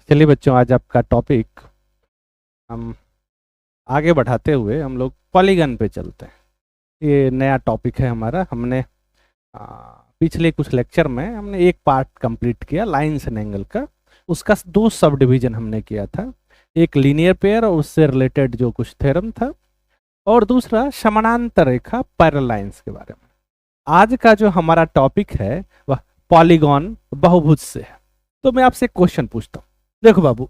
चलिए बच्चों, आज आपका टॉपिक हम आगे बढ़ाते हुए हम लोग पॉलीगन पे चलते हैं। ये नया टॉपिक है हमारा। हमने पिछले कुछ लेक्चर में हमने एक पार्ट कंप्लीट किया लाइन्स एंड एंगल का। उसका दो सब डिवीजन हमने किया था, एक लीनियर पेयर और उससे रिलेटेड जो कुछ थ्योरम था, और दूसरा समानांतर रेखा पैरेलल लाइन्स के बारे में। आज का जो हमारा टॉपिक है वह पॉलीगॉन बहुभुज से है। तो मैं आपसे एक क्वेश्चन पूछता हूँ। देखो बाबू,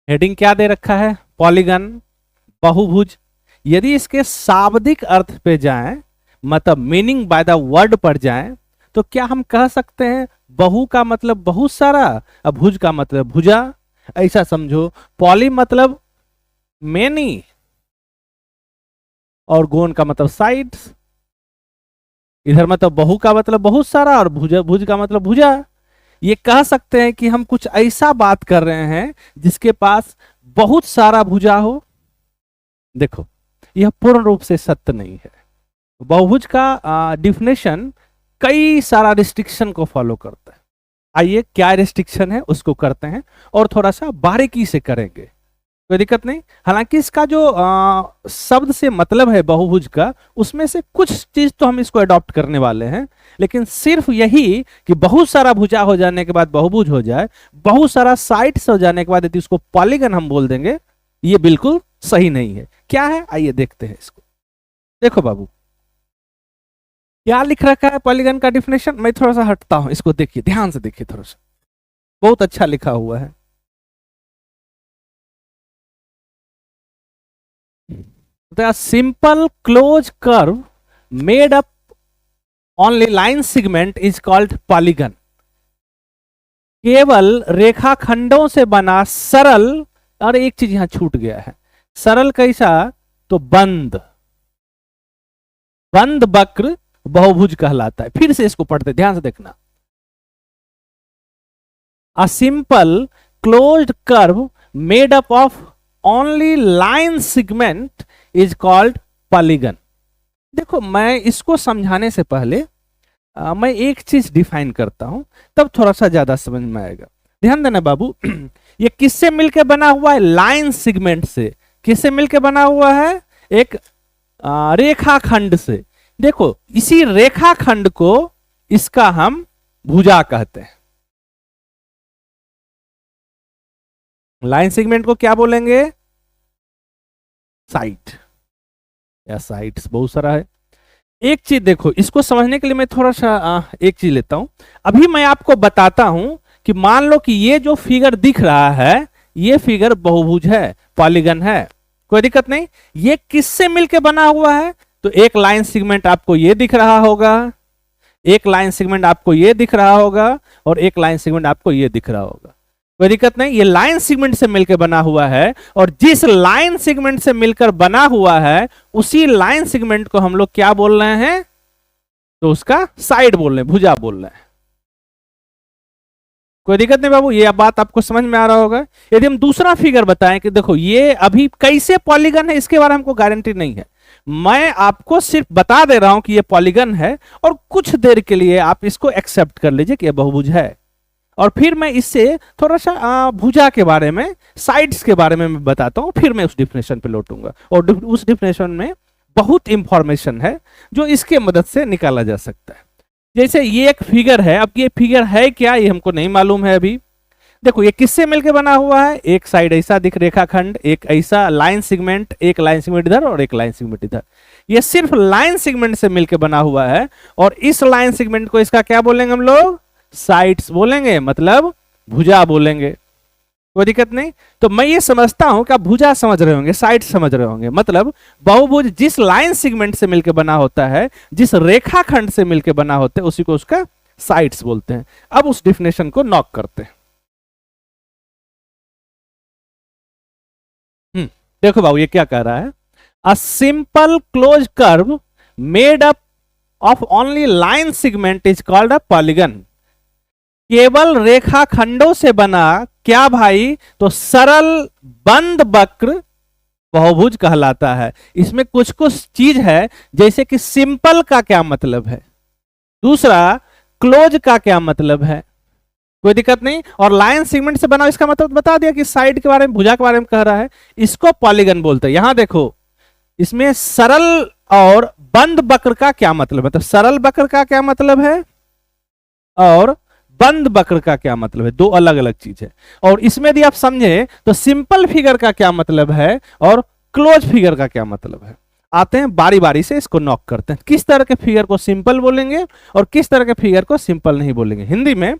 हेडिंग क्या दे रखा है? पॉलीगन बहुभुज। यदि इसके शाब्दिक अर्थ पे जाएं, मतलब मीनिंग बाय द वर्ड पर जाएं, तो क्या हम कह सकते हैं बहु का मतलब बहुत सारा और भुज का मतलब भुजा? ऐसा समझो, पॉली मतलब मेनी और गोन का मतलब साइड्स। इधर मतलब बहु का मतलब बहुत सारा और भुज का मतलब भुजा। ये कह सकते हैं कि हम कुछ ऐसा बात कर रहे हैं जिसके पास बहुत सारा भुजा हो। देखो, यह पूर्ण रूप से सत्य नहीं है। बहुभुज का डिफिनेशन कई सारा रिस्ट्रिक्शन को फॉलो करता है। आइए, क्या रिस्ट्रिक्शन है उसको करते हैं और थोड़ा सा बारीकी से करेंगे, कोई दिक्कत नहीं। हालांकि इसका जो शब्द से मतलब है बहुभुज का, उसमें से कुछ चीज तो हम इसको अडॉप्ट करने वाले हैं, लेकिन सिर्फ यही कि बहुत सारा भुजा हो जाने के बाद बहुभुज हो जाए, बहुत सारा साइड्स हो जाने के बाद यदि उसको पॉलीगन हम बोल देंगे, ये बिल्कुल सही नहीं है। क्या है, आइए देखते हैं इसको। देखो बाबू, क्या लिख रखा है पॉलीगन का डिफिनेशन। मैं थोड़ा सा हटता हूं, इसको देखिए, ध्यान से देखिए थोड़ा सा, बहुत अच्छा लिखा हुआ है। The simple closed curve made up only line segment is called polygon. केवल रेखाखंडों से बना सरल, और एक चीज यहां छूट गया है, सरल कैसा? तो बंद वक्र बहुभुज कहलाता है। फिर से इसको पढ़ते, ध्यान से देखना। A simple closed curve made up of only line segment is called polygon. देखो, मैं इसको समझाने से पहले मैं एक चीज डिफाइन करता हूं, तब थोड़ा सा ज्यादा समझ में आएगा। ध्यान देना बाबू, ये किससे मिलकर बना हुआ है? लाइन सेगमेंट से। किससे मिलकर बना हुआ है? एक रेखाखंड से। देखो, इसी रेखाखंड को इसका हम भुजा कहते हैं। लाइन सेगमेंट को क्या बोलेंगे? साइड या साइड्स, बहुत सारा है। एक चीज देखो, इसको समझने के लिए मैं थोड़ा सा एक चीज लेता हूं। अभी मैं आपको बताता हूं कि मान लो कि ये जो फिगर दिख रहा है, ये फिगर बहुभुज है, पॉलीगन है, कोई दिक्कत नहीं। ये किससे मिलकर बना हुआ है? तो एक लाइन सेगमेंट आपको ये दिख रहा होगा, एक लाइन सेगमेंट आपको ये दिख रहा होगा, और एक लाइन सेगमेंट आपको ये दिख रहा होगा। कोई दिक्कत नहीं, ये लाइन सेगमेंट से मिलकर बना हुआ है, और जिस लाइन सेगमेंट से मिलकर बना हुआ है उसी लाइन सेगमेंट को हम लोग क्या बोल रहे हैं? तो उसका साइड बोल रहे हैं, भुजा बोल रहे हैं। कोई दिक्कत नहीं बाबू, ये बात आपको समझ में आ रहा होगा। यदि हम दूसरा फिगर बताएं कि देखो ये अभी कैसे पॉलीगन है, इसके बारे में हमको गारंटी नहीं है। मैं आपको सिर्फ बता दे रहा हूं कि ये पॉलीगन है, और कुछ देर के लिए आप इसको एक्सेप्ट कर लीजिए कि ये बहुभुज है। और फिर मैं इससे थोड़ा सा भुजा के बारे में, साइड्स के बारे में मैं बताता हूं, फिर मैं उस डिफिनेशन पे लौटूंगा। और उस डिफिनेशन में बहुत इंफॉर्मेशन है जो इसके मदद से निकाला जा सकता है। जैसे ये एक फिगर है, अब ये फिगर है क्या ये हमको नहीं मालूम है अभी। देखो, ये किससे मिलकर बना हुआ है? एक साइड ऐसा दिख रेखाखंड, एक ऐसा लाइन सेगमेंट, एक लाइन सेगमेंट इधर और एक लाइन सेगमेंट इधर। ये सिर्फ लाइन सेगमेंट से मिलकर बना हुआ है, और इस लाइन सेगमेंट को इसका क्या बोलेंगे हम लोग? साइड्स बोलेंगे, मतलब भुजा बोलेंगे। कोई दिक्कत नहीं। तो मैं ये समझता हूं कि आप भुजा समझ रहे होंगे, साइड समझ रहे होंगे। मतलब बहुभुज जिस लाइन सेगमेंट से मिलकर बना होता है, जिस रेखाखंड से मिलकर बना होता है, उसी को उसका साइड्स बोलते हैं। अब उस डिफिनेशन को नॉक करते हैं। देखो बाबू, ये क्या कह रहा है? A simple close curve made up of only line segment is called a polygon. केवल रेखाखंडों से बना क्या भाई? तो सरल बंद वक्र बहुभुज कहलाता है। इसमें कुछ कुछ चीज है, जैसे कि सिंपल का क्या मतलब है, दूसरा क्लोज का क्या मतलब है, कोई दिक्कत नहीं। और लाइन सेगमेंट से बना, इसका मतलब बता दिया कि साइड के बारे में, भुजा के बारे में कह रहा है, इसको पॉलीगन बोलते हैं। यहां देखो इसमें सरल और बंद वक्र का क्या मतलब है, तो सरल वक्र का क्या मतलब है और बंद वक्र का क्या मतलब है, दो अलग अलग चीज है। और इसमें यदि आप समझे तो सिंपल फिगर का क्या मतलब है और क्लोज फिगर का क्या मतलब है। आते हैं बारी बारी से, इसको नॉक करते हैं। किस तरह के फिगर को सिंपल बोलेंगे और किस तरह के फिगर को सिंपल नहीं बोलेंगे। हिंदी में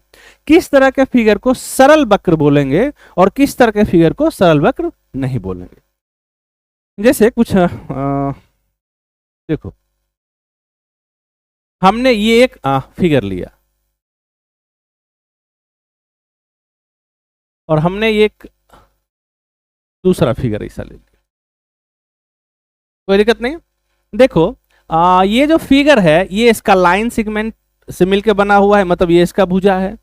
किस तरह के फिगर को सरल वक्र बोलेंगे और किस तरह के फिगर को सरल वक्र नहीं बोलेंगे। जैसे कुछ देखो, हमने ये एक फिगर लिया और हमने ये एक दूसरा फिगर ऐसा ले लिया, कोई दिक्कत नहीं। देखो ये जो फिगर है ये इसका लाइन सेगमेंट से मिलकर बना हुआ है, मतलब ये इसका भुजा है,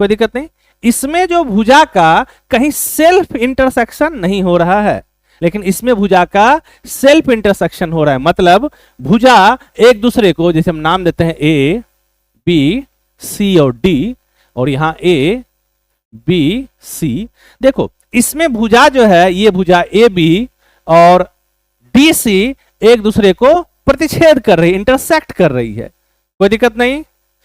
कोई दिक्कत नहीं। इसमें जो भुजा का कहीं सेल्फ इंटरसेक्शन नहीं हो रहा है, लेकिन इसमें भुजा का सेल्फ इंटरसेक्शन हो रहा है। मतलब भुजा एक दूसरे को, जैसे हम नाम देते हैं ए बी सी और डी, और यहां ए बी सी, देखो इसमें भुजा जो है ये भुजा ए बी और डी सी एक दूसरे को प्रतिच्छेद कर रही है, इंटरसेक्ट कर रही है, कोई दिक्कत नहीं।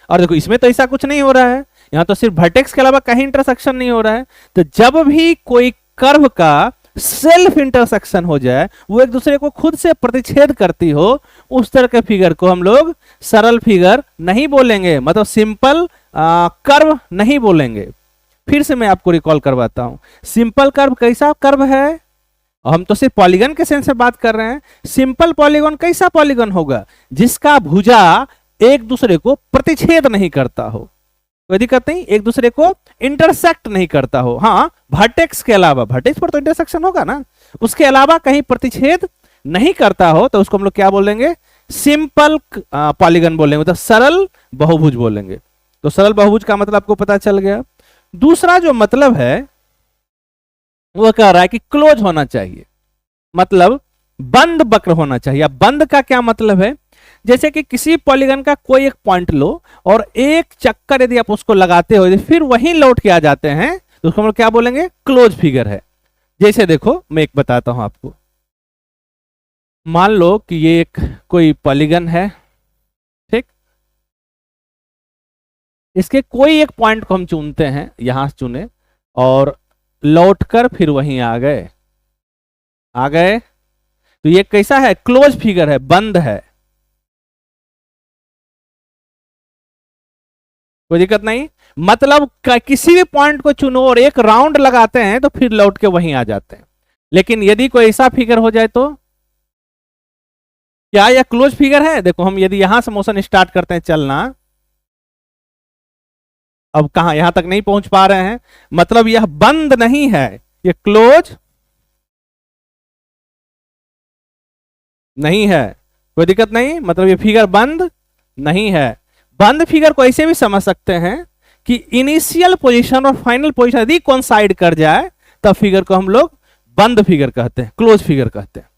और देखो इसमें तो ऐसा कुछ नहीं हो रहा है, यहां तो सिर्फ वर्टेक्स के अलावा कहीं इंटरसेक्शन नहीं हो रहा है। तो जब भी कोई कर्व का सेल्फ इंटरसेक्शन हो जाए, वो एक दूसरे को खुद से प्रतिच्छेद करती हो, उस तरह के फिगर को हम लोग सरल फिगर नहीं बोलेंगे, मतलब सिंपल कर्व नहीं बोलेंगे। फिर से मैं आपको रिकॉल करवाता हूं, सिंपल कर्व कैसा कर्व है, हम तो सिर्फ पॉलीगन के सेंस से बात कर रहे हैं। सिंपल पॉलीगन कैसा पॉलीगन होगा, जिसका भुजा एक दूसरे को प्रतिच्छेद नहीं करता हो, कोई दिक्कत नहीं, एक दूसरे को इंटरसेक्ट नहीं करता हो। हाँ वर्टेक्स के अलावा, वर्टेक्स पर तो इंटरसेक्शन होगा ना, उसके अलावा कहीं प्रतिच्छेद नहीं करता हो, तो उसको हम लोग क्या बोलेंगे, सिंपल पॉलीगन बोलेंगे, मतलब सरल बहुभुज बोलेंगे। तो सरल बहुभुज का मतलब आपको पता चल गया। दूसरा जो मतलब है वो कह रहा है कि क्लोज होना चाहिए, मतलब बंद वक्र होना चाहिए। अब बंद का क्या मतलब है, जैसे कि किसी पॉलीगन का कोई एक पॉइंट लो और एक चक्कर यदि आप उसको लगाते हो फिर वहीं लौट के आ जाते हैं, तो उसको हम लोग क्या बोलेंगे, क्लोज फिगर है। जैसे देखो मैं एक बताता हूं आपको, मान लो कि ये एक कोई पॉलीगन है, ठीक, इसके कोई एक पॉइंट को हम चुनते हैं, यहां से चुने और लौटकर फिर वहीं आ गए, तो ये कैसा है, क्लोज फिगर है, बंद है, कोई दिक्कत नहीं। मतलब किसी भी पॉइंट को चुनो और एक राउंड लगाते हैं तो फिर लौट के वहीं आ जाते हैं। लेकिन यदि कोई ऐसा फिगर हो जाए तो क्या यह क्लोज फिगर है। देखो हम यदि यहां से मोशन स्टार्ट करते हैं चलना, अब कहां, यहां तक नहीं पहुंच पा रहे हैं, मतलब यह बंद नहीं है, यह क्लोज नहीं है, कोई दिक्कत नहीं, मतलब ये फिगर बंद नहीं है। बंद फिगर को ऐसे भी समझ सकते हैं कि इनिशियल पोजीशन और फाइनल पोजीशन यदि कोइंसाइड कर जाए तब फिगर को हम लोग बंद फिगर कहते हैं, क्लोज फिगर कहते हैं,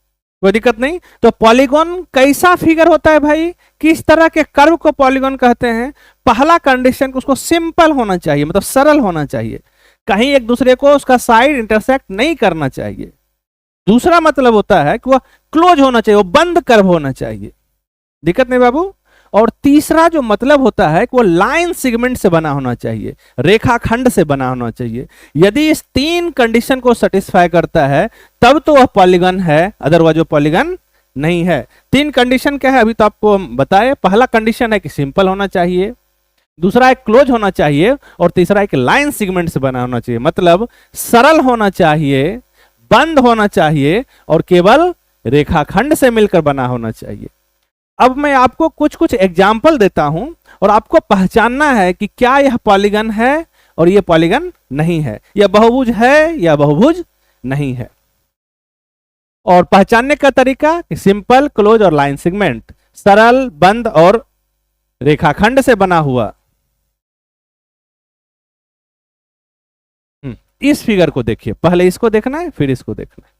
कोई दिक्कत नहीं। तो पॉलीगॉन कैसा फिगर होता है भाई, किस तरह के कर्व को पॉलीगॉन कहते हैं। पहला कंडीशन उसको सिंपल होना चाहिए, मतलब सरल होना चाहिए, कहीं एक दूसरे को उसका साइड इंटरसेक्ट नहीं करना चाहिए। दूसरा मतलब होता है कि वह क्लोज होना चाहिए, वो बंद कर्व होना चाहिए, दिक्कत नहीं बाबू। और तीसरा जो मतलब होता है कि वो लाइन सेगमेंट से बना होना चाहिए, रेखाखंड से बना होना चाहिए। यदि इस तीन कंडीशन को सेटिस्फाई करता है तब तो वह पॉलीगन है, अदरवाइज वो पॉलीगन नहीं है। तीन कंडीशन क्या है अभी तो आपको बताए, पहला कंडीशन है कि सिंपल होना चाहिए, दूसरा एक क्लोज होना चाहिए और तीसरा एक लाइन सेगमेंट से बना होना चाहिए, मतलब सरल होना चाहिए, बंद होना चाहिए और केवल रेखाखंड से मिलकर बना होना चाहिए। अब मैं आपको कुछ कुछ एग्जाम्पल देता हूं और आपको पहचानना है कि क्या यह पॉलीगन है और यह पॉलीगन नहीं है, यह बहुभुज है या बहुभुज नहीं है। और पहचानने का तरीका कि सिंपल, क्लोज और लाइन सेगमेंट, सरल, बंद और रेखाखंड से बना हुआ। इस फिगर को देखिए, पहले इसको देखना है फिर इसको देखना है।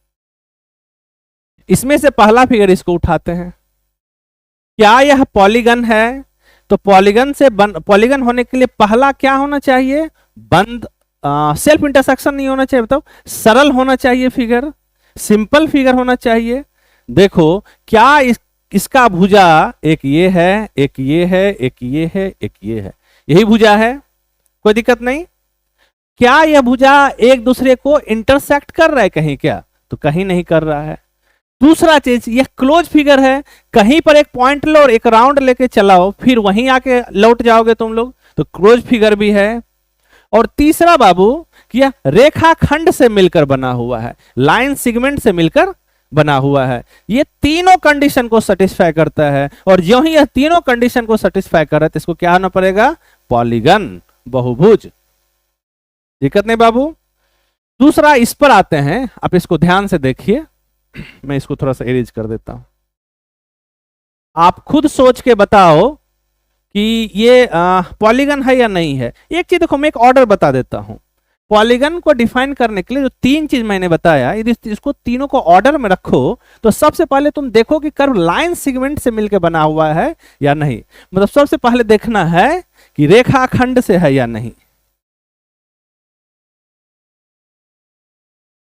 इसमें से पहला फिगर इसको उठाते हैं, क्या यह पॉलीगन है, तो पॉलीगन से पॉलीगन होने के लिए पहला क्या होना चाहिए, बंद, सेल्फ इंटरसेक्शन नहीं होना चाहिए, बताओ, सरल होना चाहिए फिगर, सिंपल फिगर होना चाहिए। देखो क्या इसका भुजा एक ये है, एक ये है, एक ये है, एक ये है, यही भुजा है, कोई दिक्कत नहीं। क्या यह भुजा एक दूसरे को इंटरसेक्ट कर रहा है कहीं? क्या तो कहीं नहीं कर रहा है। दूसरा चीज, यह क्लोज फिगर है, कहीं पर एक पॉइंट लो और एक राउंड लेके चलाओ, फिर वहीं आके लौट जाओगे तुम लोग, तो क्लोज फिगर भी है। और तीसरा बाबू कि यह रेखाखंड से मिलकर बना हुआ है, लाइन सेगमेंट से मिलकर बना हुआ है। ये तीनों कंडीशन को सेटिस्फाई करता है, और जो ही यह तीनों कंडीशन को सेटिस्फाई कर रहा है तो इसको क्या होना पड़ेगा? पॉलीगन, बहुभुज। दिक्कत नहीं बाबू। दूसरा इस पर आते हैं, आप इसको ध्यान से देखिए, मैं इसको थोड़ा सा एरेज कर देता हूं, आप खुद सोच के बताओ कि ये पॉलीगन है या नहीं है। एक चीज देखो, मैं एक ऑर्डर बता देता हूं। पॉलीगन को डिफाइन करने के लिए जो तीन चीज मैंने बताया, यदि इसको तीनों को ऑर्डर में रखो तो सबसे पहले तुम देखो कि कर्व लाइन सेगमेंट से मिलकर बना हुआ है या नहीं। मतलब सबसे पहले देखना है कि रेखाखंड से है या नहीं।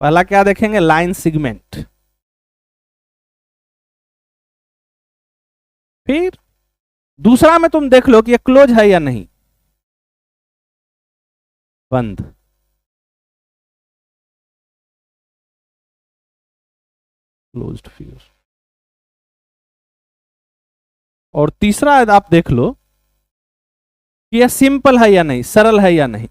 पहला क्या देखेंगे? Line segment. फिर दूसरा में तुम देख लो कि ये क्लोज है या नहीं, बंद। Closed figure. और तीसरा आप देख लो कि यह सिंपल है या नहीं, सरल है या नहीं,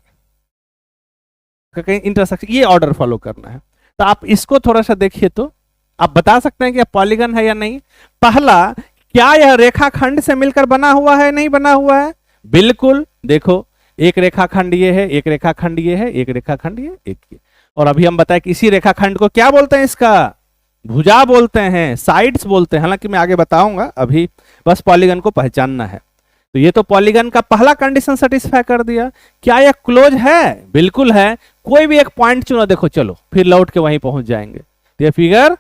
कहीं इंटरसेक्शन, ये ऑर्डर फॉलो करना है। तो आप इसको थोड़ा सा देखिए तो आप बता सकते हैं कि यह पॉलीगन है या नहीं। पहला, क्या यह रेखाखंड से मिलकर बना हुआ है, नहीं बना हुआ है? बिल्कुल। देखो एक रेखाखंड ये है, एक रेखाखंड ये है, एक रेखाखंड ये, एक ये। और अभी हम बताएं कि इसी रेखाखंड को क्या बोलते हैं? इसका भुजा बोलते हैं, साइड्स बोलते हैं। हालांकि मैं आगे बताऊंगा, अभी बस पॉलीगन को पहचानना है। तो ये तो पॉलीगन का पहला कंडीशन सेटिस्फाई कर दिया। क्या यह क्लोज है? बिल्कुल है। कोई भी एक पॉइंट चुनो, देखो चलो फिर लौट के वहीं पहुंच जाएंगे। तो ये फिगर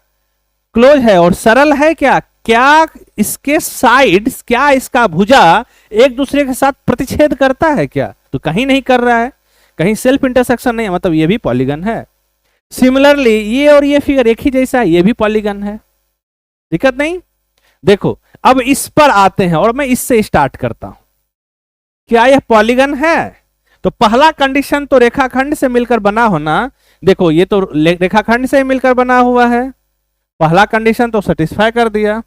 क्लोज है। और सरल है क्या? क्या इसके साइड्स, क्या इसका भुजा एक दूसरे के साथ प्रतिच्छेद करता है क्या? तो कहीं नहीं कर रहा है, कहीं सेल्फ इंटरसेक्शन नहीं है, मतलब ये भी पॉलीगन है। सिमिलरली ये और ये फिगर एक ही जैसा है, ये भी पॉलीगन है। दिक्कत नहीं। देखो अब इस पर आते हैं और मैं इससे स्टार्ट करता हूं। क्या यह पॉलीगन है? तो पहला कंडीशन तो रेखाखंड से मिलकर बना होना। देखो ये तो रेखाखंड से मिलकर बना हुआ है, पहला कंडीशन तो सेटिस्फाई कर दिया।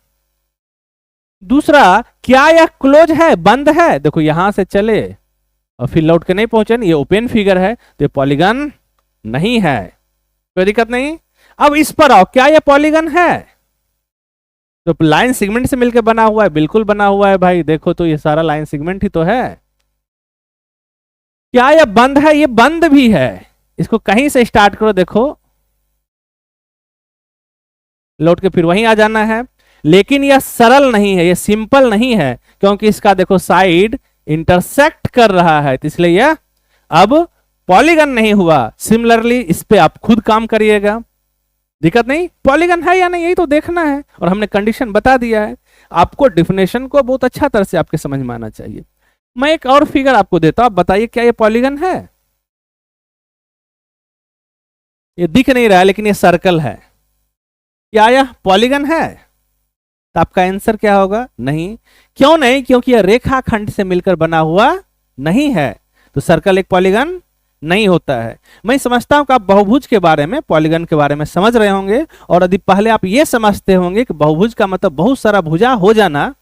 दूसरा, क्या यह क्लोज है, बंद है? देखो यहां से चले और फिर लौट के नहीं पहुंचे, ये ओपन फिगर है, तो ये पॉलीगन नहीं है, कोई दिक्कत नहीं। अब इस पर आओ, क्या यह पॉलीगन है? तो लाइन सेगमेंट से मिलकर बना हुआ है, बिल्कुल बना हुआ है भाई। देखो तो ये सारा लाइन सेगमेंट ही तो है। क्या यह बंद है? ये बंद भी है। इसको कहीं से स्टार्ट करो, देखो लौट के फिर वहीं आ जाना है। लेकिन यह सरल नहीं है, यह सिंपल नहीं है, क्योंकि इसका देखो साइड इंटरसेक्ट कर रहा है, तो इसलिए यह अब पॉलीगन नहीं हुआ। सिमिलरली इस पे आप खुद काम करिएगा, दिक्कत नहीं। पॉलीगन है या नहीं यही तो देखना है, और हमने कंडीशन बता दिया है। आपको डिफिनेशन को बहुत अच्छा तरह से आपके समझ में आना चाहिए। मैं एक और फिगर आपको देता हूं, आप बताइए क्या ये पॉलीगन है? ये दिख नहीं रहा है लेकिन ये सर्कल है। क्या यह पॉलीगन है? तो आपका आंसर क्या होगा? नहीं। क्यों नहीं? क्योंकि यह रेखाखंड से मिलकर बना हुआ नहीं है, तो सर्कल एक पॉलीगन नहीं होता है। मैं समझता हूं कि आप बहुभुज के बारे में, पॉलीगन के बारे में समझ रहे होंगे, और यदि पहले आप ये समझते होंगे कि बहुभुज का मतलब बहुत सारा भुजा हो जाना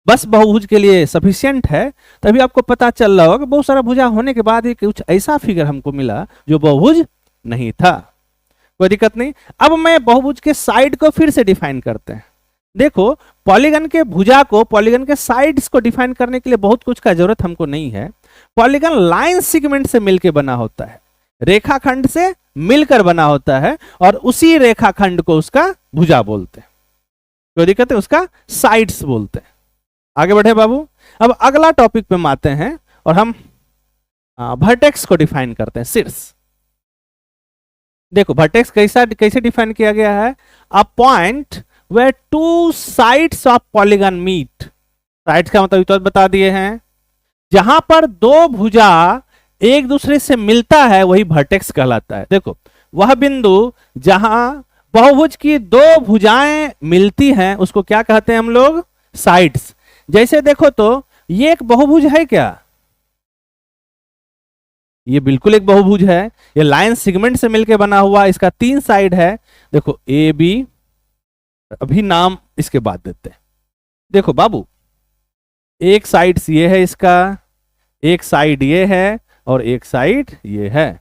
बस बहुभुज के लिए सफिशिएंट है, तभी आपको पता चल रहा होगा कि बहुत सारा भुजा होने के बाद ही कुछ ऐसा फिगर हमको मिला जो बहुभुज नहीं था। कोई दिक्कत नहीं। अब मैं बहुभुज के साइड को फिर से डिफाइन करते हैं। देखो पॉलीगन के भुजा को, पॉलीगन के साइड्स को डिफाइन करने के लिए बहुत कुछ का जरूरत हमको नहीं है। पॉलीगन लाइन सेगमेंट से मिलकर बना होता है, रेखाखंड से मिलकर बना होता है, और उसी रेखाखंड को उसका भुजा बोलते हैं। कोई दिक्कत है? उसका साइड्स बोलते हैं। आगे बढ़े बाबू। अब अगला टॉपिक पे हम आते हैं और हम वर्टेक्स को डिफाइन करते हैं, शीर्ष। देखो वर्टेक्स कैसे डिफाइन किया गया है? A point where two sides of polygon meet। Sides का मतलब तो बता दिए हैं, जहां पर दो भुजा एक दूसरे से मिलता है वही वर्टेक्स कहलाता है। देखो वह बिंदु जहां बहुभुज की दो भुजाएं मिलती हैं उसको क्या कहते हैं हम लोग? साइड्स। जैसे देखो तो ये एक बहुभुज है क्या? ये बिल्कुल एक बहुभुज है। ये लाइन सेगमेंट से मिलकर बना हुआ, इसका 3 साइड है। देखो ए बी, अभी नाम इसके बाद देते हैं। देखो बाबू, एक साइड ये है इसका, एक साइड ये है और एक साइड ये है।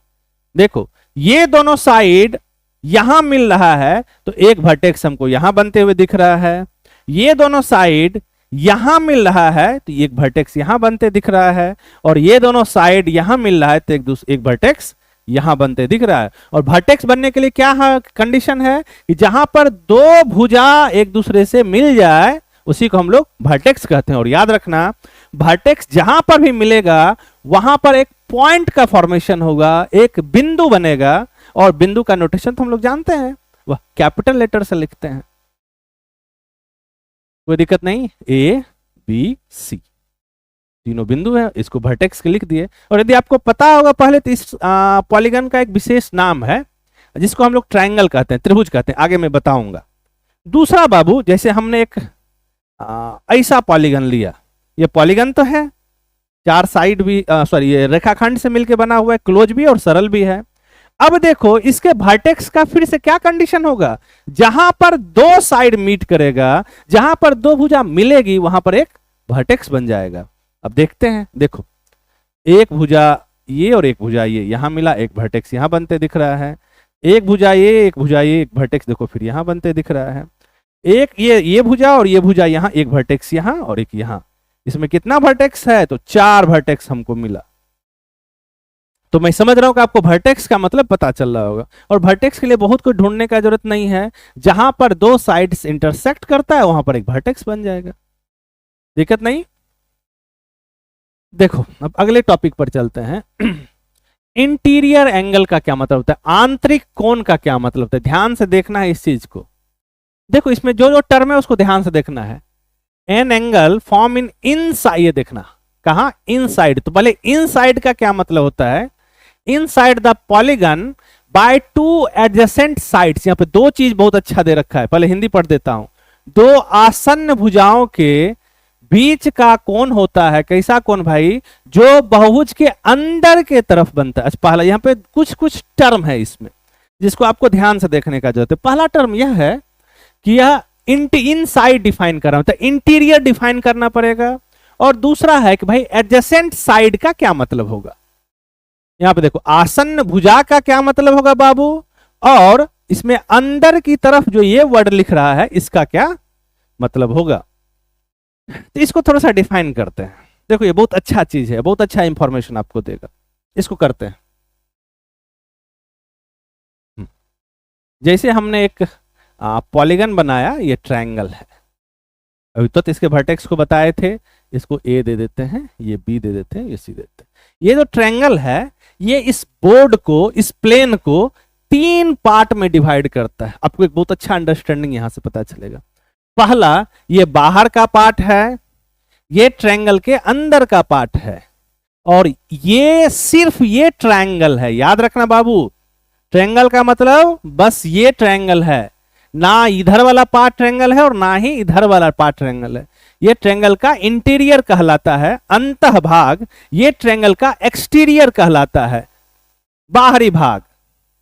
देखो ये दोनों साइड यहां मिल रहा है तो एक वर्टेक्स हमको यहां बनते हुए दिख रहा है। ये दोनों साइड यहां मिल रहा है तो एक वर्टेक्स यहां बनते दिख रहा है, और ये दोनों साइड यहां मिल रहा है तो एक वर्टेक्स यहां बनते दिख रहा है। और वर्टेक्स बनने के लिए क्या कंडीशन है कि जहां पर दो भुजा एक दूसरे से मिल जाए उसी को हम लोग वर्टेक्स कहते हैं। और याद रखना, वर्टेक्स जहां पर भी मिलेगा वहां पर एक पॉइंट का फॉर्मेशन होगा, एक बिंदु बनेगा, और बिंदु का नोटेशन तो हम लोग जानते हैं, वह कैपिटल लेटर से लिखते हैं। कोई दिक्कत नहीं, ए बी सी तीनों बिंदु है, इसको वर्टेक्स के लिख दिए। और यदि आपको पता होगा पहले तो इस पॉलीगन का एक विशेष नाम है जिसको हम लोग ट्रायंगल कहते हैं, त्रिभुज कहते हैं, आगे मैं बताऊंगा। दूसरा बाबू, जैसे हमने एक ऐसा पॉलीगन लिया, ये पॉलीगन तो है, 4 साइड भी सॉरी ये रेखाखंड से मिलकर बना हुआ है, क्लोज भी और सरल भी है। अब देखो इसके वर्टेक्स का फिर से क्या कंडीशन होगा? जहां पर दो साइड मीट करेगा, जहां पर दो भुजा मिलेगी वहां पर एक वर्टेक्स बन जाएगा। अब देखते हैं, देखो एक भुजा ये और एक भुजा ये यहां मिला, एक वर्टेक्स यहां बनते दिख रहा है। एक भुजा ये, एक भुजा ये, एक वर्टेक्स देखो फिर यहां बनते दिख रहा है। एक ये भुजा और ये भुजा यहां, एक वर्टेक्स यहां और एक यहां। इसमें कितना वर्टेक्स है? तो 4 वर्टेक्स हमको मिला। तो मैं समझ रहा हूं कि आपको वर्टेक्स का मतलब पता चल रहा होगा। और वर्टेक्स के लिए बहुत कुछ ढूंढने का जरूरत नहीं है, जहां पर दो साइड्स इंटरसेक्ट करता है वहां पर एक वर्टेक्स बन जाएगा, दिक्कत नहीं। देखो अब अगले टॉपिक पर चलते हैं। इंटीरियर एंगल का क्या मतलब होता है? आंतरिक कोण का क्या मतलब होता है? ध्यान से देखना है इस चीज को। देखो इसमें जो जो टर्म है उसको ध्यान से देखना है। An angle form in inside, ये देखना कहां? इनसाइड। तो पहले इनसाइड का क्या मतलब होता है? Inside the polygon by 2 adjacent sides. यहां पे दो चीज बहुत अच्छा दे रखा है, पहले हिंदी पढ़ देता हूं। दो आसन्न भुजाओं के बीच का कोण होता है, कैसा कोण भाई? जो बहुभुज के अंदर के तरफ बनता है। अच्छा पहला यहां पे कुछ कुछ टर्म है इसमें जिसको आपको ध्यान से देखने का जरूरत है। पहला टर्म यह है कि यह इनसाइड डिफाइन कर रहा हूं, तो इंटीरियर डिफाइन करना पड़ेगा। और दूसरा है कि भाई एडजेसेंट साइड का क्या मतलब होगा। यहां पे देखो आसन्न भुजा का क्या मतलब होगा बाबू, और इसमें अंदर की तरफ जो ये वर्ड लिख रहा है इसका क्या मतलब होगा। तो इसको थोड़ा सा डिफाइन करते हैं। देखो ये बहुत अच्छा चीज है, बहुत अच्छा इंफॉर्मेशन आपको देगा। इसको करते हैं। जैसे हमने एक पॉलीगन बनाया, ये ट्रायंगल है। अभी तो इसके वर्टेक्स को बताए थे, इसको ए दे देते हैं, ये बी दे देते हैं, ये सी देते हैं। ये जो ट्रायंगल है ये इस बोर्ड को, इस प्लेन को 3 पार्ट में डिवाइड करता है। आपको एक बहुत अच्छा अंडरस्टैंडिंग यहां से पता चलेगा। पहला, ये बाहर का पार्ट है, ये ट्रायंगल के अंदर का पार्ट है, और ये सिर्फ ये ट्रायंगल है। याद रखना बाबू, ट्रायंगल का मतलब बस ये ट्रायंगल है, ना इधर वाला पार्ट ट्रायंगल है और ना ही इधर वाला पार्ट ट्रायंगल है। ये ट्रायंगल का इंटीरियर कहलाता है, अंतः भाग। ये ट्रायंगल का एक्सटीरियर कहलाता है, बाहरी भाग।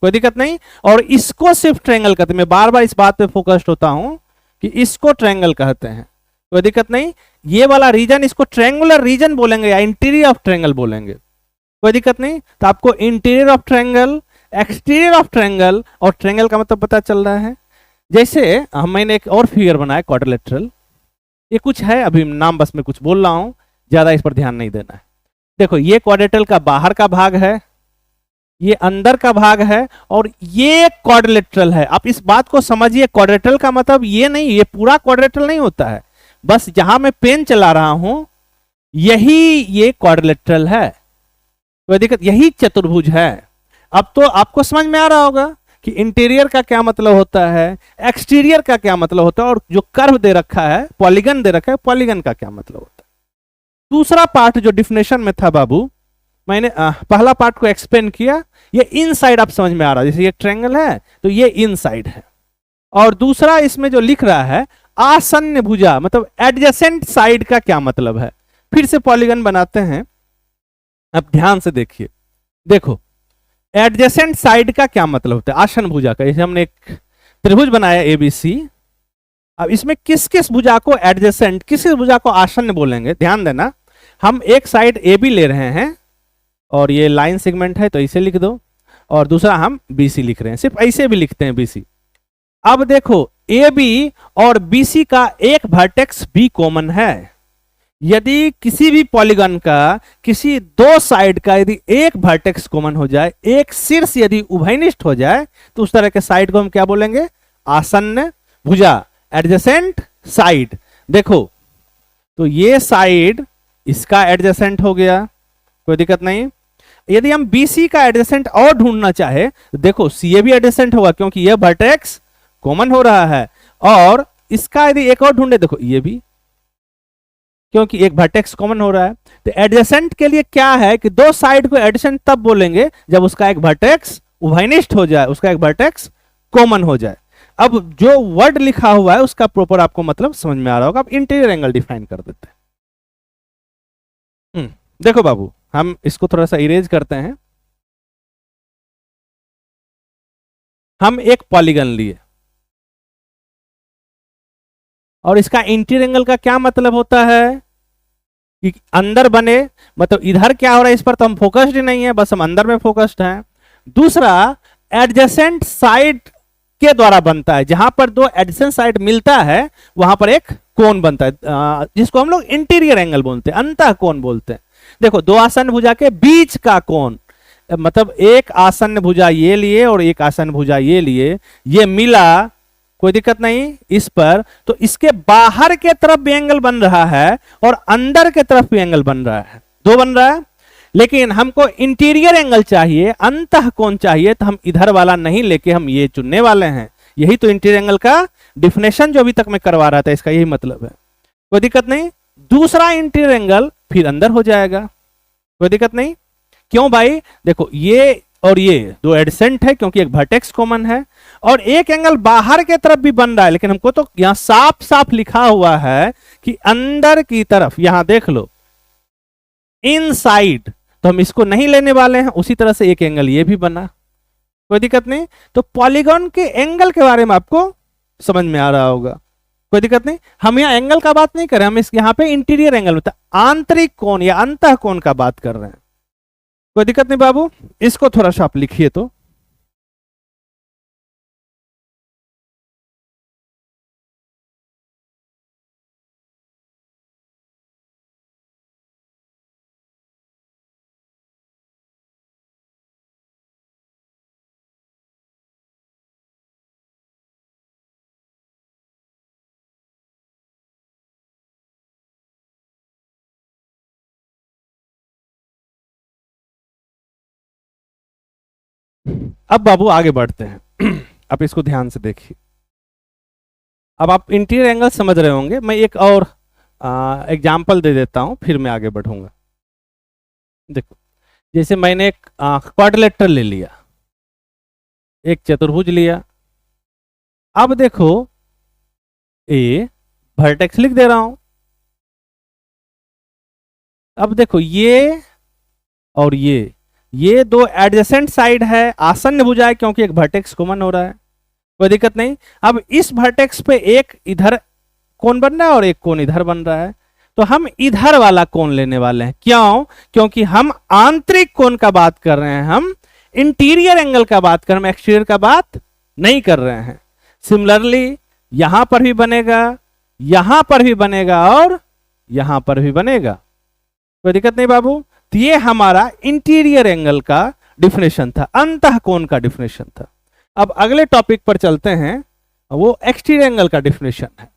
कोई दिक्कत नहीं। और इसको सिर्फ ट्रायंगल कहते हैं। मैं बार बार इस बात पे फोकस्ड होता हूं कि इसको ट्रायंगल कहते हैं। कोई दिक्कत नहीं। ये वाला रीजन इसको ट्रायंगुलर रीजन बोलेंगे या इंटीरियर ऑफ ट्रायंगल बोलेंगे, कोई दिक्कत नहीं। तो आपको interior of triangle, exterior of triangle और ट्रायंगल का मतलब पता चल रहा है। जैसे मैंने एक और फिगर बनाया क्वाड्रिलेटरल, ये कुछ है, अभी नाम बस मैं कुछ बोल रहा हूं, ज्यादा इस पर ध्यान नहीं देना है। देखो ये क्वाड्रिलेटरल का बाहर का भाग है, ये अंदर का भाग है, और ये क्वाड्रिलेटरल है। आप इस बात को समझिए, क्वाड्रिलेटरल का मतलब ये नहीं, ये पूरा क्वाड्रिलेटरल नहीं होता है, बस जहां मैं पेन चला रहा हूं यही ये क्वाड्रिलेटरल है। कोई दिक्कत, यही चतुर्भुज है। अब तो आपको समझ में आ रहा होगा कि इंटीरियर का क्या मतलब होता है, एक्सटीरियर का क्या मतलब होता है, और जो कर्व दे रखा है, पॉलीगन दे रखा है, पॉलीगन का क्या मतलब होता है। दूसरा पार्ट जो डिफिनेशन में था बाबू, मैंने पहला पार्ट को एक्सप्लेन किया, ये इन साइड आप समझ में आ रहा है, जैसे ये ट्रायंगल है तो ये इन साइड है। और दूसरा इसमें जो लिख रहा है आसन्न भुजा, मतलब एडजेसेंट साइड का क्या मतलब है। फिर से पॉलीगन बनाते हैं, अब ध्यान से देखिए। देखो एडजेसेंट साइड का क्या मतलब होता है आसन्न भुजा का। जैसे हमने एक त्रिभुज बनाया एबीसी, अब इसमें किस किस भुजा को एडजेसेंट, किस किस भुजा को आसन्न बोलेंगे, ध्यान देना। हम एक साइड ए बी ले रहे हैं और ये लाइन सेगमेंट है तो इसे लिख दो, और दूसरा हम बीसी लिख रहे हैं, सिर्फ ऐसे भी लिखते हैं बीसी। अब देखो ए बी और बीसी का एक वर्टेक्स भी कॉमन है। यदि किसी भी पॉलीगन का किसी दो साइड का यदि एक वर्टेक्स कॉमन हो जाए, एक शीर्ष यदि उभयनिष्ठ हो जाए, तो उस तरह के साइड को हम क्या बोलेंगे, आसन्न भुजा, एडजेसेंट साइड। देखो तो ये साइड इसका एडजेसेंट हो गया, कोई दिक्कत नहीं। यदि हम बीसी का एडजेसेंट और ढूंढना चाहे तो देखो सीए भी एडजेसेंट होगा क्योंकि यह वर्टेक्स कॉमन हो रहा है, और इसका यदि एक और ढूंढे, देखो ये भी, क्योंकि एक वर्टेक्स कॉमन हो रहा है। तो एडजेसेंट के लिए क्या है कि दो साइड को एडजेसेंट तब बोलेंगे जब उसका एक वर्टेक्स उभयनिष्ठ हो जाए, उसका एक वर्टेक्स कॉमन हो जाए। अब जो वर्ड लिखा हुआ है उसका प्रॉपर आपको मतलब समझ में आ रहा होगा। अब इंटीरियर एंगल डिफाइन कर देते हैं। देखो बाबू, हम इसको थोड़ा सा इरेज करते हैं। हम एक पॉलीगन लिए और इसका इंटीरियर एंगल का क्या मतलब होता है कि अंदर बने, मतलब इधर क्या हो रहा है इस पर तो हम फोकस्ड ही नहीं है, बस हम अंदर में फोकस्ड हैं। दूसरा एडजेसेंट साइड के द्वारा बनता है, जहां पर दो एडजेसेंट साइड मिलता है वहां पर एक कोण बनता है, जिसको हम लोग इंटीरियर एंगल बोलते हैं, अंतः कोण बोलते हैं। देखो दो आसन्न भुजा के बीच का कोण, मतलब एक आसन्न भुजा ये लिए और एक आसन्न भुजा ये लिए, ये मिला, कोई दिक्कत नहीं इस पर, तो इसके बाहर के तरफ भी एंगल बन रहा है और अंदर के तरफ भी एंगल बन रहा है, दो बन रहा है। लेकिन हमको इंटीरियर एंगल चाहिए, अंतः कोण चाहिए, तो हम इधर वाला नहीं लेके हम ये चुनने वाले हैं। यही तो इंटीरियर एंगल का डिफिनेशन जो अभी तक मैं करवा रहा था, इसका यही मतलब है, कोई दिक्कत नहीं। दूसरा इंटीरियर एंगल फिर अंदर हो जाएगा, कोई दिक्कत नहीं। क्यों भाई, देखो ये और ये दो एडजेसेंट है क्योंकि एक वर्टेक्स कॉमन है, और एक एंगल बाहर के तरफ भी बन रहा है, लेकिन हमको तो यहां साफ साफ लिखा हुआ है कि अंदर की तरफ, यहां देख लो इनसाइड, तो हम इसको नहीं लेने वाले हैं। उसी तरह से एक एंगल ये भी बना, कोई दिक्कत नहीं। तो पॉलीगन के एंगल के बारे में आपको समझ में आ रहा होगा, कोई दिक्कत नहीं। हम यहाँ एंगल का बात नहीं कर रहे, हम इस यहाँ पे इंटीरियर एंगल मतलब आंतरिक कोण या अंतः कोण का बात कर रहे हैं, कोई दिक्कत नहीं बाबू। इसको थोड़ा सा आप लिखिए तो, अब बाबू आगे बढ़ते हैं। अब इसको ध्यान से देखिए। अब आप इंटीरियर एंगल समझ रहे होंगे, मैं एक और एग्जाम्पल दे देता हूं फिर मैं आगे बढ़ूंगा। देखो जैसे मैंने एक क्वाड्रिलेटरल ले लिया, एक चतुर्भुज लिया। अब देखो ए वर्टेक्स लिख दे रहा हूं। अब देखो ये और ये दो एडजेसेंट साइड है, आसन्न भुजा है क्योंकि एक वर्टेक्स कॉमन हो रहा है, कोई दिक्कत नहीं। अब इस वर्टेक्स पे एक इधर कोण बन रहा है और एक कोण इधर बन रहा है, तो हम इधर वाला कोण लेने वाले हैं। क्यों? क्योंकि हम आंतरिक कोण का बात कर रहे हैं, हम इंटीरियर एंगल का बात कर रहे हैं, एक्सटीरियर का बात नहीं कर रहे हैं। सिमिलरली यहां पर भी बनेगा, यहां पर भी बनेगा और यहां पर भी बनेगा, कोई दिक्कत नहीं बाबू। तो ये हमारा इंटीरियर एंगल का डिफिनेशन था, अंतः कोण का डिफिनेशन था। अब अगले टॉपिक पर चलते हैं, वो एक्सटीरियर एंगल का डिफिनेशन है।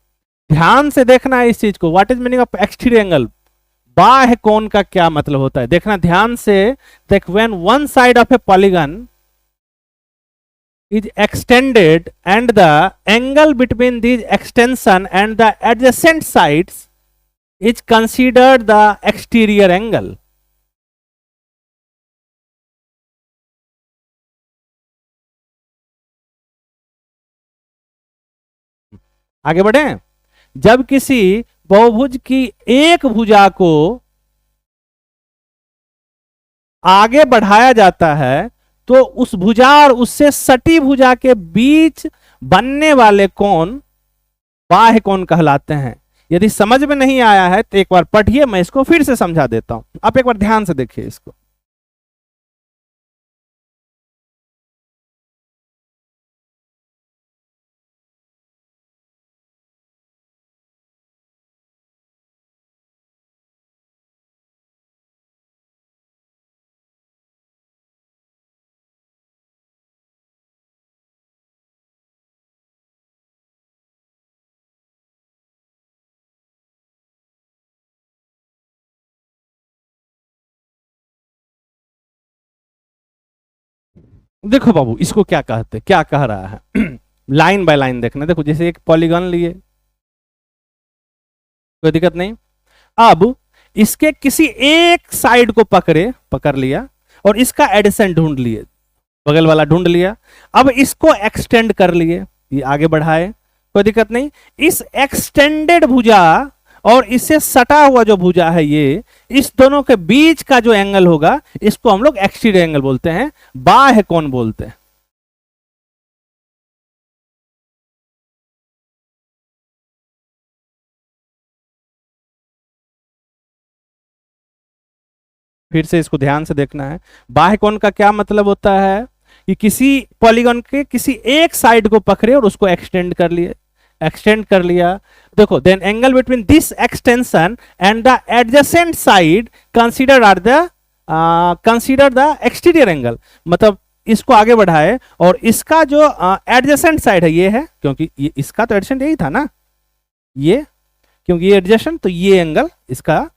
ध्यान से देखना है इस चीज को, what is meaning of exterior angle, बाह्य कोण का क्या मतलब होता है, देखना ध्यान से। देख when one side of A polygon is extended and the angle between these extension and the adjacent sides is considered the exterior angle. आगे बढ़े। जब किसी बहुभुज की एक भुजा को आगे बढ़ाया जाता है तो उस भुजा और उससे सटी भुजा के बीच बनने वाले कोण बाह्य कोण कहलाते हैं। यदि समझ में नहीं आया है तो एक बार पढ़िए, मैं इसको फिर से समझा देता हूं। आप एक बार ध्यान से देखिए इसको। देखो बाबू, इसको क्या कहते, क्या कह रहा है लाइन बाय लाइन देखना। देखो जैसे एक पॉलीगन लिए, कोई दिक्कत नहीं। अब इसके किसी एक साइड को पकड़ लिया और इसका एडिशन ढूंढ लिए, बगल वाला ढूंढ लिया। अब इसको एक्सटेंड कर लिए, ये आगे बढ़ाए, कोई दिक्कत नहीं। इस एक्सटेंडेड भुजा और इससे सटा हुआ जो भुजा है ये, इस दोनों के बीच का जो एंगल होगा इसको हम लोग एक्सटीरियर एंगल बोलते हैं, बाह्य कोण बोलते हैं। फिर से इसको ध्यान से देखना है। बाह्य कोण का क्या मतलब होता है कि किसी पॉलीगन के किसी एक साइड को पकड़े और उसको एक्सटेंड कर लिया। देखो, then angle between this extension and the adjacent side consider the exterior angle. मतलब इसको आगे बढ़ाए और इसका जो एडजेसेंट साइड है ये है, क्योंकि ये इसका तो एडजेसेंट यही था ना, ये क्योंकि ये एडजेसेंट, तो ये एंगल इसका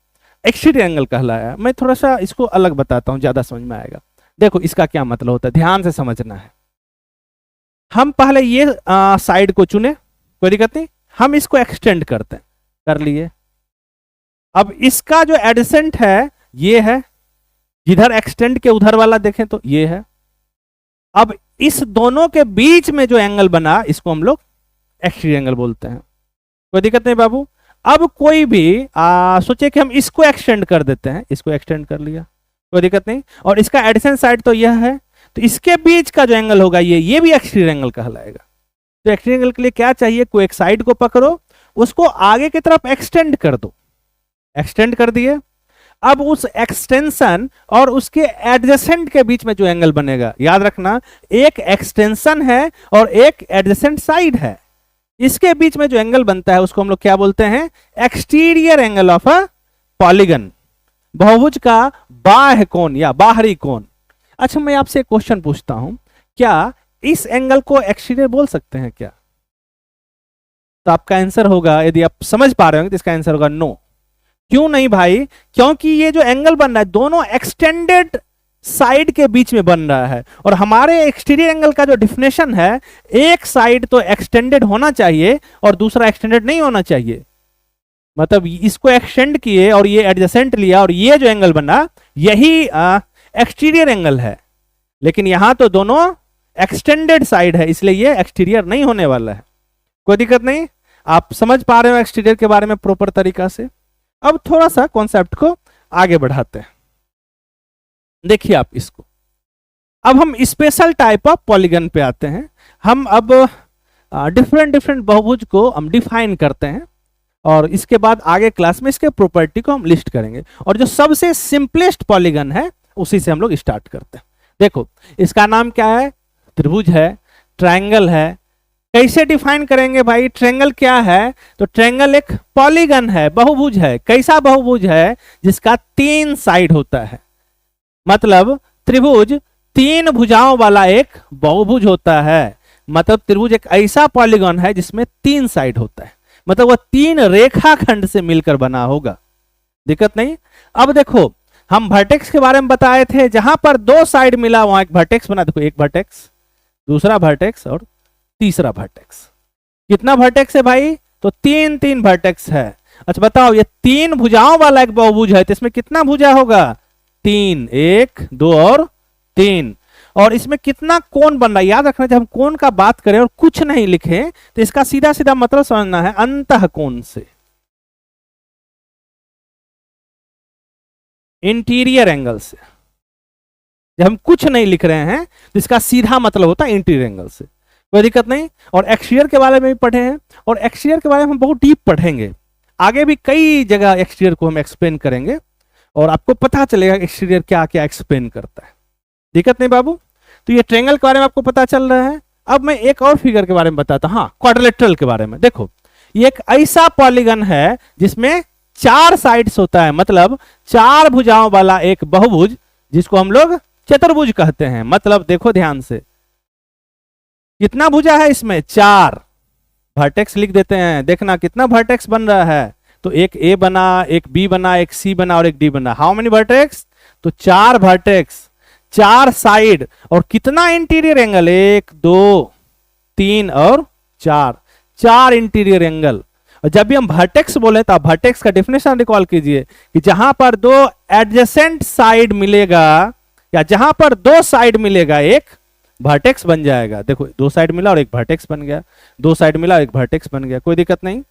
एक्सटीरियर एंगल कहलाया। मैं थोड़ा सा इसको अलग बताता हूं, ज्यादा समझ में आएगा। देखो इसका क्या मतलब होता है, ध्यान से समझना है। हम पहले ये साइड को चुने, कोई दिक्कत नहीं, हम इसको एक्सटेंड करते हैं, कर लिए। अब इसका जो एडजेसेंट है ये है, जिधर एक्सटेंड के उधर वाला देखें तो ये है। अब इस दोनों के बीच में जो एंगल बना इसको हम लोग एक्सटीरियर एंगल बोलते हैं, कोई दिक्कत नहीं बाबू। अब कोई भी सोचे कि हम इसको एक्सटेंड कर देते हैं, इसको एक्सटेंड कर लिया, कोई दिक्कत नहीं, और इसका एडिशन साइड तो यह है, तो इसके बीच का जो एंगल होगा ये भी एक्सटीरियर एंगल कहलाएगा। तो एक्सटीरियर एंगल के लिए क्या चाहिए, कोई एक साइड को पकड़ो, उसको आगे की तरफ एक्सटेंड कर दो, एक्सटेंड कर दिए। अब उस एक्सटेंशन और उसके एडजेसेंट के बीच में जो एंगल बनेगा, याद रखना एक एक्सटेंशन है और एक एडजेसेंट साइड है, इसके बीच में जो एंगल बनता है उसको हम लोग क्या बोलते हैं, exterior angle of a polygon, बहुभुज का बाह्य कोण या बाहरी कोण। अच्छा, मैं आपसे एक क्वेश्चन पूछता हूं, क्या इस एंगल को एक्सटीरियर बोल सकते हैं क्या? तो आपका आंसर होगा, यदि आप समझ पा रहे होंगे तो इसका आंसर होगा नो। क्यों नहीं भाई? क्योंकि ये जो एंगल बन रहा है दोनों एक्सटेंडेड साइड के बीच में बन रहा है, और हमारे एक्सटीरियर एंगल का जो डिफिनेशन है, एक साइड तो एक्सटेंडेड होना चाहिए और दूसरा एक्सटेंडेड नहीं होना चाहिए। मतलब इसको एक्सटेंड किए और ये एडजेसेंट लिया और ये जो एंगल बना यही एक्सटीरियर एंगल है, लेकिन यहां तो दोनों एक्सटेंडेड साइड है, इसलिए ये एक्सटीरियर नहीं होने वाला है। कोई दिक्कत नहीं, आप समझ पा रहे हो एक्सटीरियर के बारे में प्रॉपर तरीका से। अब थोड़ा सा कॉन्सेप्ट को आगे बढ़ाते हैं, देखिए आप इसको। अब हम स्पेशल टाइप ऑफ पॉलीगन पे आते हैं। हम अब डिफरेंट बहुभुज को हम डिफाइन करते हैं और इसके बाद आगे क्लास में इसके प्रॉपर्टी को हम लिस्ट करेंगे, और जो सबसे सिंपलेस्ट पॉलीगन है उसी से हम लोग स्टार्ट करते हैं। देखो इसका नाम क्या है, त्रिभुज है, ट्रायंगल है। कैसे डिफाइन करेंगे भाई? ट्रायंगल क्या है? तो ट्रायंगल एक पॉलीगन है, बहुभुज है। कैसा बहुभुज है? जिसका 3 साइड होता है। मतलब त्रिभुज 3 भुजाओं वाला एक बहुभुज होता है। मतलब त्रिभुज एक ऐसा पॉलीगन है जिसमें 3 साइड होता है, मतलब वह 3 रेखाखंड से मिलकर बना होगा। दिक्कत नहीं। अब देखो, हम वर्टेक्स के बारे में बताए थे, जहां पर 2 साइड मिला वहां एक वर्टेक्स बना। देखो एक वर्टेक्स, दूसरा वर्टेक्स और तीसरा वर्टेक्स। कितना वर्टेक्स है भाई? तो 3 वर्टेक्स है। अच्छा बताओ, ये 3 भुजाओं वाला एक बहुभुज है तो इसमें कितना भुजा होगा? 3, 1, 2 और 3। और इसमें कितना कोण बन रहा है याद रखना। जब हम कोण का बात करें और कुछ नहीं लिखें तो इसका सीधा सीधा मतलब समझना है अंतः कोण से, इंटीरियर एंगल से। जब हम कुछ नहीं लिख रहे हैं तो इसका सीधा मतलब होता है इंटीरियर एंगल से, कोई दिक्कत नहीं। और एक्सटीरियर के बारे में भी पढ़े हैं और एक्सटीरियर के बारे में हम बहुत डीप पढ़ेंगे, आगे भी कई जगह एक्सटीरियर को हम एक्सप्लेन करेंगे और आपको पता चलेगा एक्सटीरियर क्या क्या एक्सप्लेन करता है, दिक्कत नहीं बाबू। तो ये ट्रायंगल के बारे में आपको पता चल रहा है। अब मैं एक और फिगर के बारे में बताता हूं, हाँ क्वाड्रिलेटरल के बारे में। देखो ये एक ऐसा पॉलीगन है जिसमें 4 साइड्स होता है, मतलब 4 भुजाओं वाला एक बहुभुज जिसको हम लोग चतुर्भुज कहते हैं। मतलब देखो ध्यान से, कितना भुजा है इसमें, 4। वर्टेक्स लिख देते हैं, देखना कितना वर्टेक्स बन रहा है। तो एक ए बना, एक बी बना, एक सी बना और एक डी बना। हाउ मेनी वर्टेक्स, तो 4 वर्टेक्स, 4 साइड और कितना इंटीरियर एंगल, 1 2 3 और 4, 4 इंटीरियर एंगल। और जब भी हम वर्टेक्स बोले तो आप वर्टेक्स का डेफिनेशन रिकॉल कीजिए कि जहां पर 2 एडजेसेंट साइड मिलेगा या जहां पर 2 साइड मिलेगा एक वर्टेक्स बन जाएगा। देखो 2 साइड मिला और एक वर्टेक्स बन गया, 2 साइड मिला और एक वर्टेक्स बन गया, कोई दिक्कत नहीं।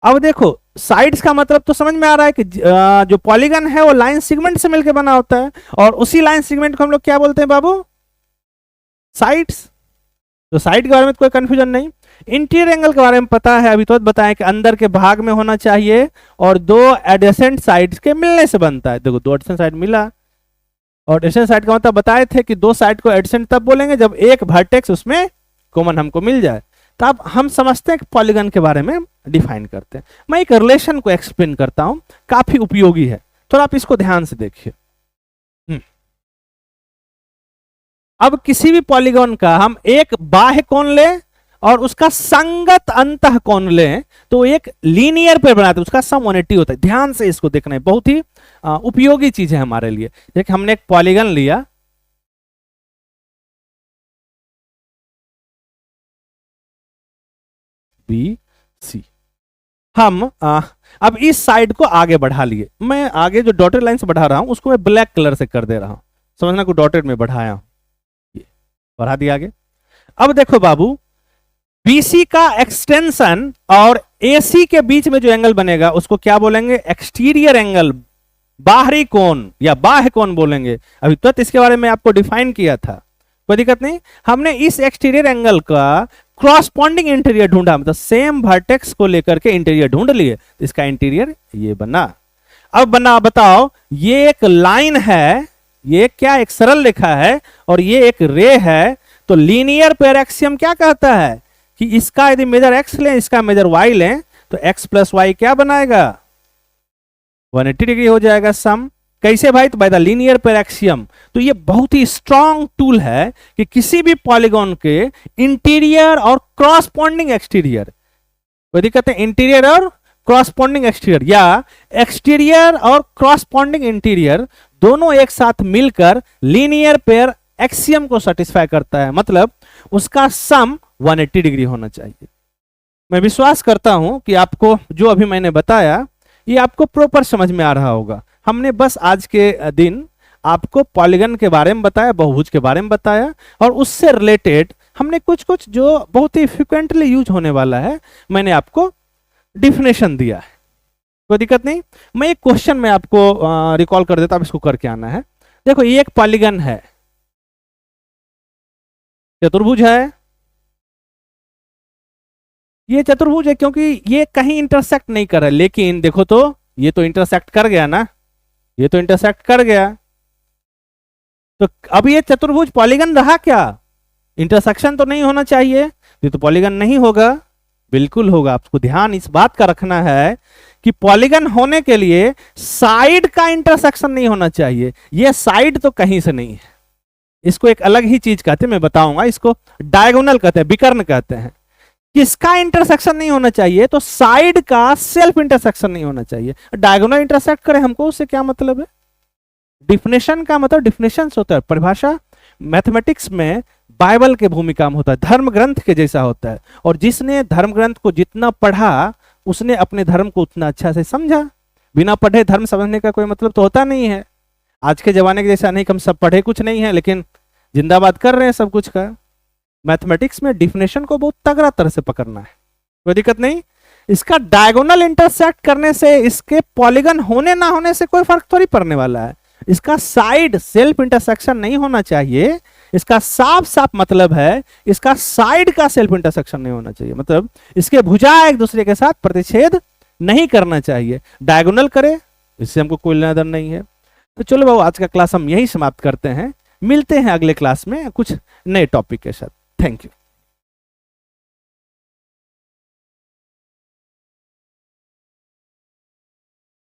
अब देखो साइड्स का मतलब तो समझ में आ रहा है कि जो पॉलीगन है वो लाइन सेगमेंट से मिलकर बना होता है और उसी लाइन सेगमेंट को हम लोग क्या बोलते हैं बाबू, साइड्स। तो साइड के बारे में कोई कंफ्यूजन नहीं। इंटीरियर एंगल के बारे में पता है, अभी तो बताएं कि अंदर के भाग में होना चाहिए और 2 एडजेसेंट साइड्स के मिलने से बनता है। देखो 2 एडजेसेंट साइड मिला और एडजेसेंट साइड का मतलब बताए थे कि 2 साइड को एडजेसेंट तब बोलेंगे जब एक वर्टेक्स उसमें कॉमन हमको मिल जाए। तो अब हम समझते हैं कि पॉलीगन के बारे में डिफाइन करते हैं। मैं एक रिलेशन को एक्सप्लेन करता हूं, काफी उपयोगी है, तो आप इसको ध्यान से देखिए। अब किसी भी पॉलीगन का हम एक बाह्य कोण लें और उसका संगत अंतः कोण लें तो एक लीनियर पे बनाते हैं, उसका सम 180 होता है। ध्यान से इसको देखना है, बहुत ही उपयोगी चीज है हमारे लिए। देखिए हमने एक पॉलीगन लिया, बी सी, हम अब इस साइड को आगे बढ़ा लिए। मैं आगे जो डॉटेड लाइन से बढ़ा रहा हूं उसको मैं ब्लैक कलर से कर दे रहा हूं, समझना को डॉटेड में बढ़ाया हूं, ये बढ़ा दिया आगे। अब देखो बाबू BC का एक्सटेंशन और AC के बीच में जो एंगल बनेगा उसको क्या बोलेंगे, एक्सटीरियर एंगल, बाहरी कोण या बाह्य कोण बोलेंगे। अभी तो इसके बारे में आपको डिफाइन किया था, कोई दिक्कत नहीं। हमने इस एक्सटीरियर एंगल का क्रॉसपॉन्डिंग इंटीरियर ढूंढा, मतलब सेम वर्टेक्स को लेकर के इंटीरियर ढूंढ लिए, तो इसका इंटीरियर ये बना। अब बना, बताओ ये एक लाइन है, ये क्या एक सरल रेखा है और ये एक रे है, तो लीनियर पेयर एक्सियम क्या कहता है कि इसका यदि मेजर x लें, इसका मेजर y लें, तो x प्लस वाई क्या बनाएगा, 180 डिग्री हो जाएगा सम। कैसे भाई, तो by the linear pair axiom. तो ये बहुत ही स्ट्रॉन्ग टूल है कि किसी भी पॉलीगन के इंटीरियर और क्रॉसपॉन्डिंग एक्सटीरियर, कोई दिक्कत है, इंटीरियर और क्रॉसपॉन्डिंग एक्सटीरियर या एक्सटीरियर और क्रॉसपॉन्डिंग इंटीरियर दोनों एक साथ मिलकर लीनियर पेयर एक्सियम को सेटिस्फाई करता है, मतलब उसका सम 180 डिग्री होना चाहिए। मैं विश्वास करता हूं कि आपको जो अभी मैंने बताया ये आपको प्रॉपर समझ में आ रहा होगा। हमने बस आज के दिन आपको पॉलीगन के बारे में बताया, बहुभुज के बारे में बताया और उससे रिलेटेड हमने कुछ कुछ जो बहुत ही फ्रिक्वेंटली यूज होने वाला है मैंने आपको डिफिनेशन दिया है, कोई दिक्कत नहीं। मैं एक क्वेश्चन में आपको रिकॉल कर देता हूं, इसको करके आना है। देखो ये एक पॉलीगन है, चतुर्भुज है, ये चतुर्भुज है क्योंकि ये कहीं इंटरसेक्ट नहीं कर रहा है, लेकिन देखो तो ये तो इंटरसेक्ट कर गया ना, ये तो इंटरसेक्ट कर गया, तो अब ये चतुर्भुज पॉलीगन रहा क्या, इंटरसेक्शन तो नहीं होना चाहिए, ये तो पॉलीगन नहीं होगा, बिल्कुल होगा। आपको ध्यान इस बात का रखना है कि पॉलीगन होने के लिए साइड का इंटरसेक्शन नहीं होना चाहिए, ये साइड तो कहीं से नहीं है, इसको एक अलग ही चीज कहते हैं, मैं बताऊंगा, इसको डायगोनल कहते हैं, विकर्ण कहते हैं। किसका इंटरसेक्शन नहीं होना चाहिए, तो साइड का सेल्फ इंटरसेक्शन नहीं होना चाहिए। डायगोनल इंटरसेक्ट करे हमको, उससे क्या मतलब है, डिफिनेशन का मतलब डिफिनेशन होता है, परिभाषा मैथमेटिक्स में बाइबल के भूमिका में होता है, धर्म ग्रंथ के जैसा होता है, और जिसने धर्म ग्रंथ को जितना पढ़ा उसने अपने धर्म को उतना अच्छा से समझा। बिना पढ़े धर्म समझने का कोई मतलब तो होता नहीं है। आज के जमाने के जैसा नहीं कि हम सब पढ़े कुछ नहीं है लेकिन जिंदाबाद कर रहे हैं सब कुछ का। मैथमेटिक्स में डिफिनेशन को बहुत तगड़ा तरह से पकड़ना है, कोई दिक्कत नहीं। इसका डायगोनल इंटरसेक्ट करने से इसके पॉलीगन होने ना होने से कोई फर्क थोड़ी पड़ने वाला है। इसका साइड सेल्फ इंटरसेक्शन नहीं होना चाहिए, इसका साफ साफ मतलब है इसका साइड का सेल्फ इंटरसेक्शन नहीं होना चाहिए, मतलब इसके भुजा एक दूसरे के साथ प्रतिच्छेद नहीं करना चाहिए। डायगोनल करे इससे हमको कोई लेना देना नहीं है। तो चलो बाबू आज का क्लास हम यही समाप्त करते हैं, मिलते हैं अगले क्लास में कुछ नए टॉपिक के साथ। Thank you.